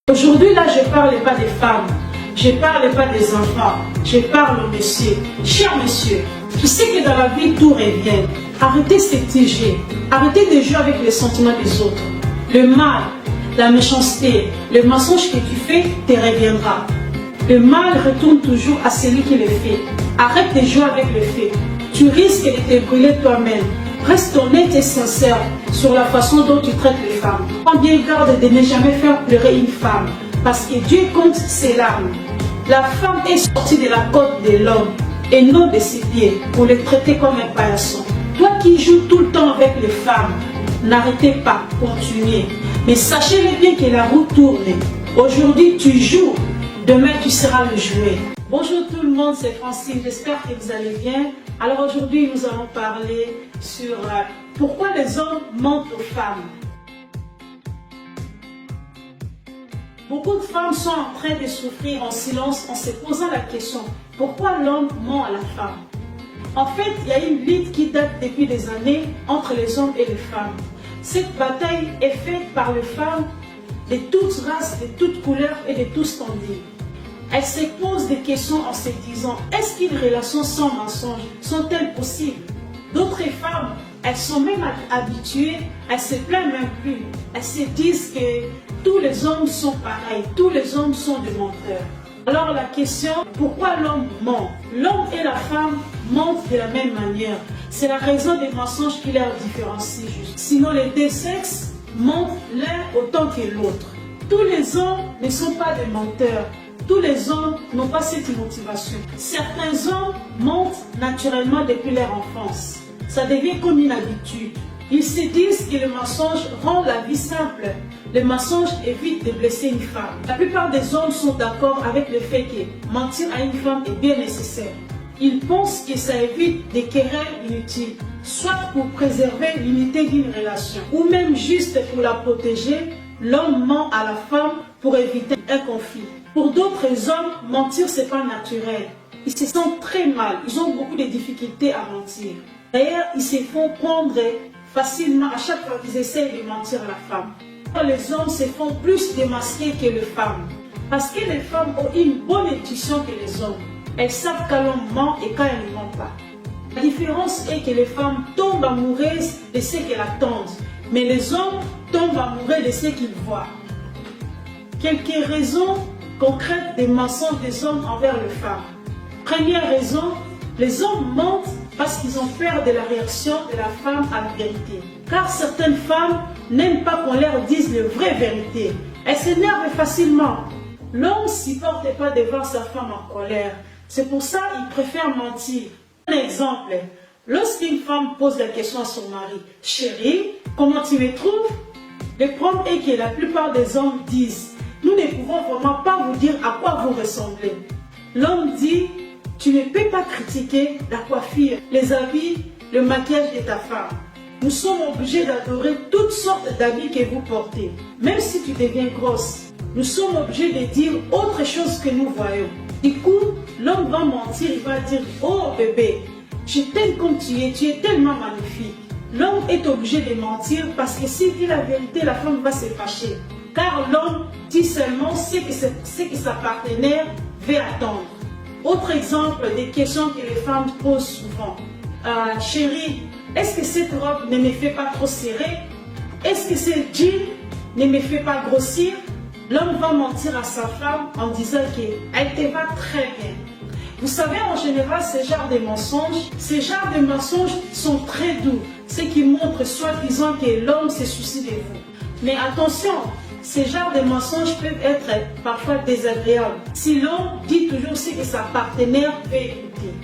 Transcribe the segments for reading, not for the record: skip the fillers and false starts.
Aujourd'hui, là, je ne parle pas des femmes, je ne parle pas des enfants, je parle aux messieurs. Cher monsieur, tu sais que dans la vie, tout revient. Arrêtez cette TG, arrêtez de jouer avec les sentiments des autres. Le mal, la méchanceté, le mensonge que tu fais te reviendra. Le mal retourne toujours à celui qui le fait. Arrête de jouer avec le fait. Tu risques de te brûler toi-même. Reste honnête et sincère sur la façon dont tu traites les femmes. Prends bien garde de ne jamais faire pleurer une femme, parce que Dieu compte ses larmes. La femme est sortie de la côte de l'homme et non de ses pieds pour les traiter comme un paillasson. Toi qui joues tout le temps avec les femmes, n'arrêtez pas, continuez. Mais sachez-le bien que la roue tourne. Aujourd'hui tu joues, demain tu seras le jouet. Bonjour tout le monde, c'est Francine, j'espère que vous allez bien. Alors aujourd'hui nous allons parler sur pourquoi les hommes mentent aux femmes. Beaucoup de femmes sont en train de souffrir en silence en se posant la question, pourquoi l'homme ment à la femme? En fait, il y a une lutte qui date depuis des années entre les hommes et les femmes. Cette bataille est faite par les femmes de toutes races, de toutes couleurs et de tous standings. Elles se posent des questions en se disant, est-ce qu'une relation sans mensonge sont-elles possibles? D'autres femmes, elles sont même habituées, elles se plaignent même plus. Elles se disent que tous les hommes sont pareils, tous les hommes sont des menteurs. Alors la question, pourquoi l'homme ment? L'homme et la femme mentent de la même manière. C'est la raison des mensonges qui les différencient juste. Sinon les deux sexes mentent l'un autant que l'autre. Tous les hommes ne sont pas des menteurs. Tous les hommes n'ont pas cette motivation. Certains hommes mentent naturellement depuis leur enfance. Ça devient comme une habitude. Ils se disent que le mensonge rend la vie simple. Le mensonge évite de blesser une femme. La plupart des hommes sont d'accord avec le fait que mentir à une femme est bien nécessaire. Ils pensent que ça évite des querelles inutiles, soit pour préserver l'unité d'une relation, ou même juste pour la protéger. L'homme ment à la femme pour éviter un conflit. Pour d'autres hommes, mentir c'est pas naturel. Ils se sentent très mal, ils ont beaucoup de difficultés à mentir. D'ailleurs, ils se font prendre facilement à chaque fois qu'ils essayent de mentir à la femme. Les hommes se font plus démasquer que les femmes. Parce que les femmes ont une bonne intuition que les hommes. Elles savent quand l'homme ment et quand elles ne mentent pas. La différence est que les femmes tombent amoureuses de ce qu'elles attendent. Mais les hommes tombent amoureux de ce qu'ils voient. Quelques raisons concrètes des mensonges des hommes envers les femmes. Première raison, les hommes mentent parce qu'ils ont peur de la réaction de la femme à la vérité. Car certaines femmes n'aiment pas qu'on leur dise la vraie vérité. Elles s'énervent facilement. L'homme ne supporte pas de voir sa femme en colère. C'est pour ça qu'il préfère mentir. Un exemple, lorsqu'une femme pose la question à son mari, « Chérie, comment tu me trouves ?» Le problème est que la plupart des hommes disent, « Nous ne pouvons vraiment pas vous dire à quoi vous ressemblez. » L'homme dit, « Tu ne peux pas critiquer la coiffure, les habits, le maquillage de ta femme. Nous sommes obligés d'adorer toutes sortes d'habits que vous portez. Même si tu deviens grosse, nous sommes obligés de dire autre chose que nous voyons. » Du coup, l'homme va mentir, il va dire, « Oh bébé, je t'aime comme tu es tellement magnifique. » L'homme est obligé de mentir parce que s'il dit la vérité, la femme va se fâcher. Car l'homme dit seulement ce que sa partenaire veut attendre. Autre exemple des questions que les femmes posent souvent. Chérie, est-ce que cette robe ne me fait pas trop serrer? Est-ce que ce jean ne me fait pas grossir? L'homme va mentir à sa femme en disant qu'elle te va très bien. Vous savez, en général, ces genres de mensonges sont très doux, ce qui montre soi-disant que l'homme se soucie de vous. Mais attention, ces genres de mensonges peuvent être parfois désagréables si l'homme dit toujours ce que sa partenaire veut écouter.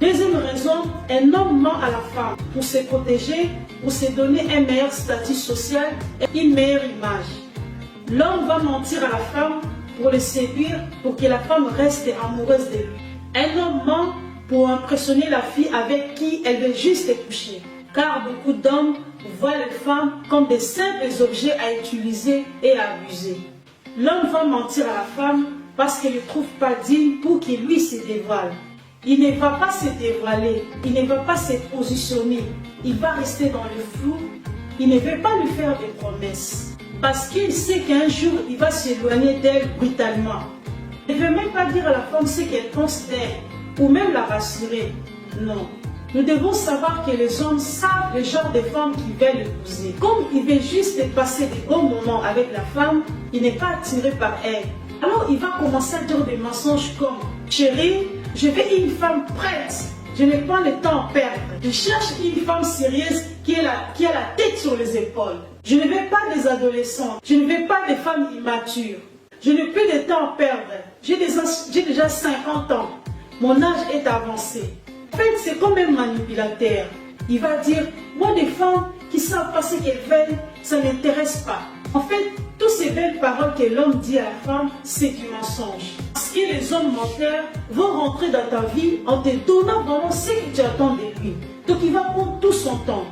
Deuxième raison, un homme ment à la femme pour se protéger, pour se donner un meilleur statut social et une meilleure image. L'homme va mentir à la femme pour le séduire, pour que la femme reste amoureuse de lui. Un homme ment pour impressionner la fille avec qui elle veut juste coucher. Car beaucoup d'hommes voient les femmes comme des simples objets à utiliser et à abuser. L'homme va mentir à la femme parce qu'il ne trouve pas digne pour qu'il lui se dévoile. Il ne va pas se dévoiler, il ne va pas se positionner, il va rester dans le flou, il ne veut pas lui faire des promesses. parce qu'il sait qu'un jour, il va s'éloigner d'elle brutalement. Il ne veut même pas dire à la femme ce qu'elle pense d'elle, ou même la rassurer. Non. Nous devons savoir que les hommes savent le genre de femme qu'ils veulent épouser. Comme il veut juste passer des bons moments avec la femme, il n'est pas attiré par elle. Alors il va commencer à dire des mensonges comme « Chérie, je veux une femme prête. Je n'ai pas le temps à perdre. Je cherche une femme sérieuse qui a la tête sur les épaules. Je ne veux pas des adolescents. Je ne veux pas des femmes immatures. Je n'ai plus de temps à perdre. J'ai déjà 50 ans. Mon âge est avancé. » En fait, c'est comme un manipulateur. Il va dire, moi, des femmes qui savent pas ce qu'elles veulent, ça ne m'intéresse pas. En fait, toutes ces belles paroles que l'homme dit à la femme, c'est du mensonge. Parce que les hommes menteurs vont rentrer dans ta vie en te donnant vraiment ce que tu attends de lui. Donc, il va prendre tout son temps.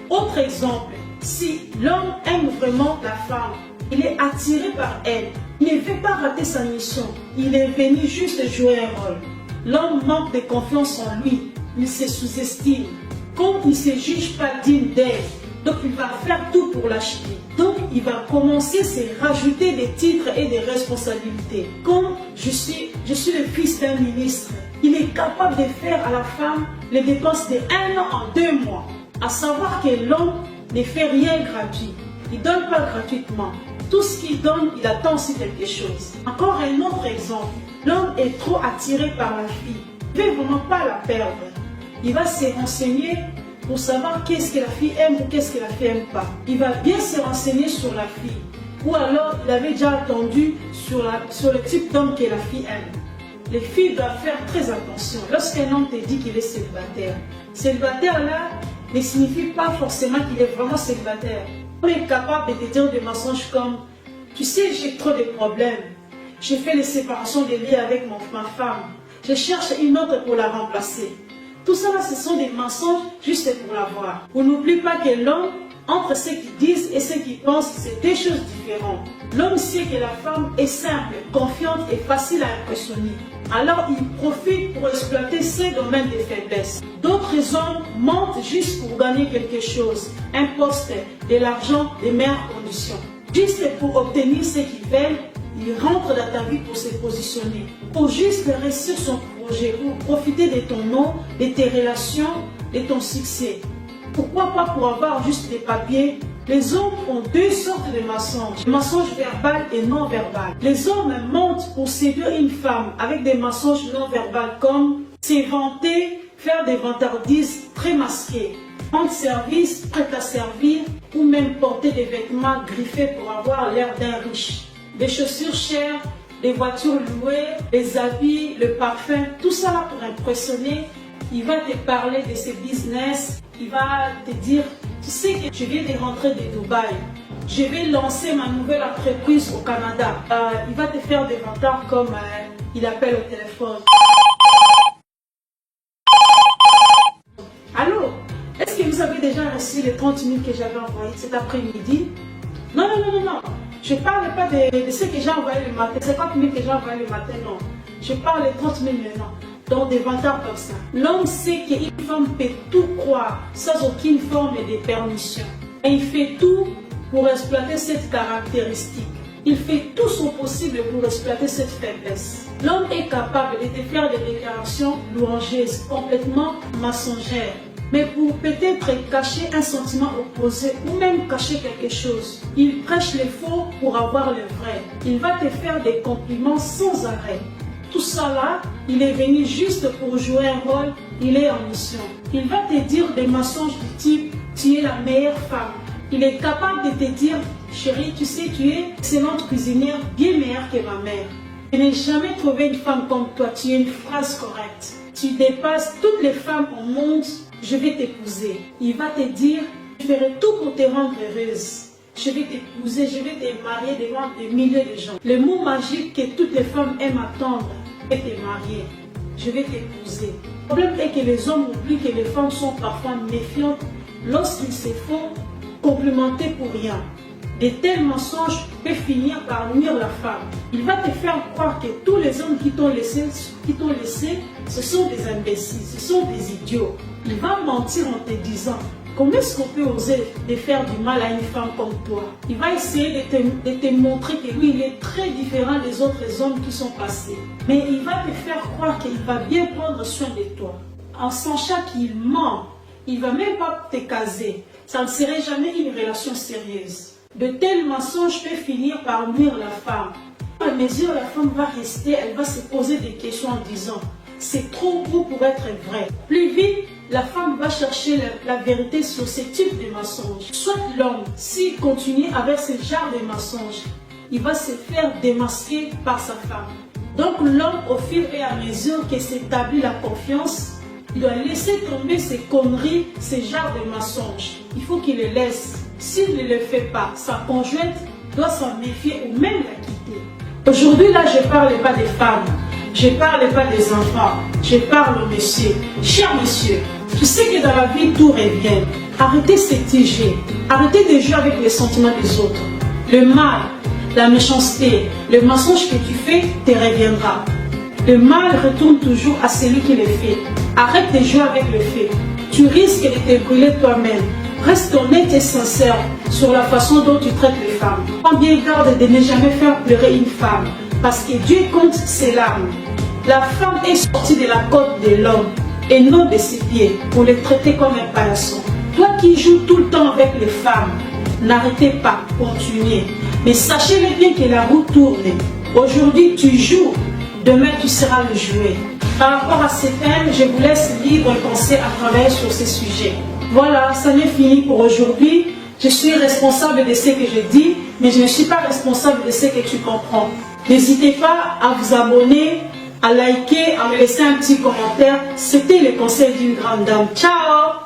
Autre exemple, si l'homme aime vraiment la femme, il est attiré par elle, il ne veut pas rater sa mission, il est venu juste jouer un rôle. L'homme manque de confiance en lui, il se sous-estime, comme il ne se juge pas digne d'elle, donc il va faire tout pour l'acheter. Donc il va commencer à se rajouter des titres et des responsabilités. Comme je suis le fils d'un ministre, il est capable de faire à la femme les dépenses de 1 an en 2 mois. À savoir que l'homme ne fait rien gratuit, il ne donne pas gratuitement. Tout ce qu'il donne, il attend aussi quelque chose. Encore un autre exemple. L'homme est trop attiré par la fille. Il ne veut vraiment pas la perdre. Il va se renseigner pour savoir qu'est-ce que la fille aime ou qu'est-ce que la fille n'aime pas. Il va bien se renseigner sur la fille. Ou alors, il avait déjà attendu sur le type d'homme que la fille aime. Les filles doivent faire très attention. Lorsqu'un homme te dit qu'il est célibataire, célibataire là ne signifie pas forcément qu'il est vraiment célibataire. On est capable de te dire des mensonges comme « Tu sais, j'ai trop de problèmes. J'ai fait les séparations de liens avec ma femme. Je cherche une autre pour la remplacer. » Tout ça, là, ce sont des mensonges juste pour l'avoir. On n'oublie pas que l'homme, entre ce qu'ils disent et ce qu'ils pensent, c'est 2 choses différentes. L'homme sait que la femme est simple, confiante et facile à impressionner. Alors il profite pour exploiter ses domaines de faiblesse. D'autres hommes mentent juste pour gagner quelque chose, un poste, de l'argent, des meilleures conditions. Juste pour obtenir ce qu'ils veulent, ils rentrent dans ta vie pour se positionner. Pour juste réussir son projet, pour profiter de ton nom, de tes relations, de ton succès. Pourquoi pas pour avoir juste des papiers? Les hommes ont 2 sortes de mensonges, mensonges verbal et non verbal. Les hommes mentent pour séduire une femme avec des mensonges non verbaux comme se vanter, faire des vantardises très masquées, rendre service, prêt à servir ou même porter des vêtements griffés pour avoir l'air d'un riche. Des chaussures chères, des voitures louées, des habits, le parfum, tout ça là pour impressionner. Il va te parler de ses business, il va te dire, tu sais que je viens de rentrer de Dubaï, je vais lancer ma nouvelle entreprise au Canada. Il va te faire des vantards comme il appelle au téléphone. Allô, est-ce que vous avez déjà reçu les 30 000 que j'avais envoyés cet après-midi? Non. Je ne parle pas de ce que j'ai envoyé le matin, 50 000 que j'ai envoyé le matin, non. Je parle de 30 000 maintenant. Donc des vantards comme ça. L'homme sait qu'une femme peut tout croire sans aucune forme de permission. Et il fait tout pour exploiter cette caractéristique. Il fait tout son possible pour exploiter cette faiblesse. L'homme est capable de te faire des déclarations louangeuses, complètement mensongères. Mais pour peut-être cacher un sentiment opposé ou même cacher quelque chose, il prêche les faux pour avoir le vrai. Il va te faire des compliments sans arrêt. Tout ça là, il est venu juste pour jouer un rôle, il est en mission. Il va te dire des mensonges du type « Tu es la meilleure femme ». Il est capable de te dire « Chérie, tu sais, tu es excellente cuisinière, bien meilleure que ma mère. Je n'ai jamais trouvé une femme comme toi, tu es une phrase correcte. Tu dépasses toutes les femmes au monde, je vais t'épouser. » Il va te dire « Je ferai tout pour te rendre heureuse. Je vais t'épouser, je vais te marier devant des milliers de gens. » Le mot magique que toutes les femmes aiment attendre, je vais te marier, je vais t'épouser. Le problème est que les hommes oublient que les femmes sont parfois méfiantes lorsqu'ils se font complimenter pour rien. De tels mensonges peuvent finir par nuire la femme. Il va te faire croire que tous les hommes qui t'ont laissé, ce sont des imbéciles, ce sont des idiots. Il va mentir en te disant Comment est-ce qu'on peut oser de faire du mal à une femme comme toi? Il va essayer de te montrer que lui, il est très différent des autres hommes qui sont passés. Mais il va te faire croire qu'il va bien prendre soin de toi. En sachant qu'il ment, il ne va même pas te caser. Ça ne serait jamais une relation sérieuse. De tels mensonges peuvent finir par nuire la femme. À mesure, la femme va rester, elle va se poser des questions en disant « c'est trop beau pour être vrai ». Plus vite, la femme va chercher la vérité sur ce type de mensonges. Soit l'homme, s'il continue avec ce genre de mensonges, il va se faire démasquer par sa femme. Donc l'homme, au fur et à mesure que s'établit la confiance, il doit laisser tomber ces conneries, ces genres de mensonges. Il faut qu'il les laisse. S'il ne le fait pas, sa conjointe doit s'en méfier ou même la quitter. Aujourd'hui, là, je ne parle pas des femmes. Je ne parle pas des enfants. Je parle au monsieur. Cher monsieur, tu sais que dans la vie, tout revient. Arrêtez ces TG. Arrêtez de jouer avec les sentiments des autres. Le mal, la méchanceté, le mensonge que tu fais te reviendra. Le mal retourne toujours à celui qui le fait. Arrête de jouer avec le fait. Tu risques de te brûler toi-même. Reste honnête et sincère sur la façon dont tu traites les femmes. Prends bien garde de ne jamais faire pleurer une femme, parce que Dieu compte ses larmes. La femme est sortie de la côte de l'homme et non de ses pieds pour les traiter comme un paillasson. Toi qui joues tout le temps avec les femmes, n'arrêtez pas, continuez. Mais sachez bien que la roue tourne. Aujourd'hui tu joues, demain tu seras le jouet. Par rapport à ces thèmes, je vous laisse libre pensée à travailler sur ces sujets. Voilà, ça m'est fini pour aujourd'hui. Je suis responsable de ce que je dis, mais je ne suis pas responsable de ce que tu comprends. N'hésitez pas à vous abonner, à liker, à me laisser un petit commentaire. C'était le conseil d'une grande dame. Ciao!